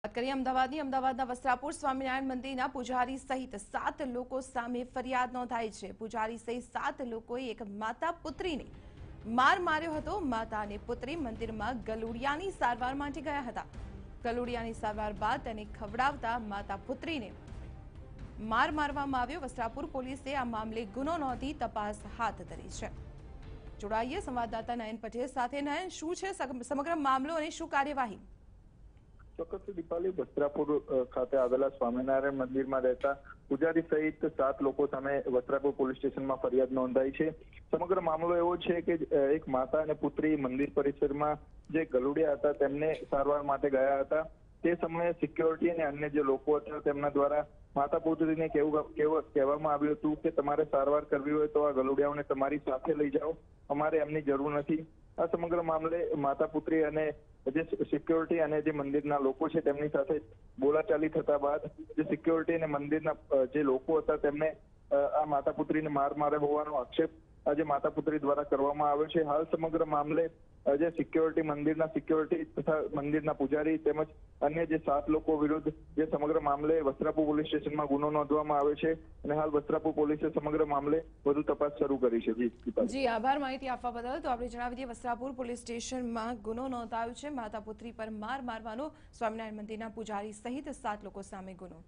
વાત કરીએ અમદાવાદના વસ્ત્રાપુર સ્વામિનારાયણ મંદિરના પૂજારી સહિત 7 લોકો સામે ફરિયાદ નોંધાઈ છે। પૂજારી સહિત 7 લોકોએ એક માતા પુત્રીને માર માર્યો હતો। માતા અને પુત્રી મંદિરમાં ગલુડિયાની સારવાર માટે ગયા હતા। ગલુડિયાની સારવાર બાદ તેને ખવડાવતા માતા પુત્રીને માર મારવામાં આવ્યો। વસ્ત્રાપુર પોલીસે આ મામલે ગુનો નોંધી તપાસ હાથ ધરી છે। જોડાઈએ સંવાદદાતા નયન પટેલ સાથે। નયન, શું છે સમગ્ર મામલો અને શું કાર્યવાહી? ચોક્કસ દીપાલી, વસ્ત્રાપુર ખાતે આવેલા સ્વામિનારાયણ મંદિરમાં રહેતા પૂજારી સહિત 7 લોકો સામે વસ્ત્રાપુર પોલીસ સ્ટેશનમાં ફરિયાદ નોંધાઈ છે। સમગ્ર મામલો એવો છે કે એક માતા અને પુત્રી મંદિર પરિસરમાં જે ગલુડિયા હતા તેમને સારવાર માટે ગયા હતા। તે સમયે સિક્યોરિટી અને અન્ય જે લોકો હતા તેમના દ્વારા માતા પુત્રીને કહેવામાં આવ્યું હતું કે તમારે સારવાર કરવી હોય તો આ ગલુડિયાઓને તમારી સાથે લઈ જાઓ, અમારે એમની જરૂર નથી। આ સમગ્ર મામલે માતા પુત્રી અને જે સિક્યોરિટી અને જે મંદિરના લોકો છે તેમની સાથે બોલાચાલી થતા બાદ જે સિક્યોરિટી અને મંદિરના જે લોકો હતા તેમને આ માતા પુત્રીને માર માર્યો હોવાનો આક્ષેપ આજે માતા પુત્રી દ્વારા કરવામાં આવ્યો છે। હાલ સમગ્ર મામલે જે સિક્યોરિટી મંદિરના સિક્યોરિટી તથા મંદિરના પૂજારી તેમજ અન્ય જે 7 લોકો વિરુદ્ધ જે સમગ્ર મામલે વસ્ત્રાપુર પોલીસ સ્ટેશનમાં ગુનો નોંધવામાં આવ્યો છે અને હાલ વસ્ત્રાપુર પોલીસે સમગ્ર મામલે વધુ તપાસ શરૂ કરી છે। જી આભાર માહિતી આપવા બદલ। તો આપણે જણાવી દઈએ વસ્ત્રાપુર પોલીસ સ્ટેશનમાં ગુનો નોંધાયો છે। માતા પુત્રી પર માર મારવાનો સ્વામિનારાયણ મંદિરના પૂજારી સહિત 7 લોકો સામે ગુનો।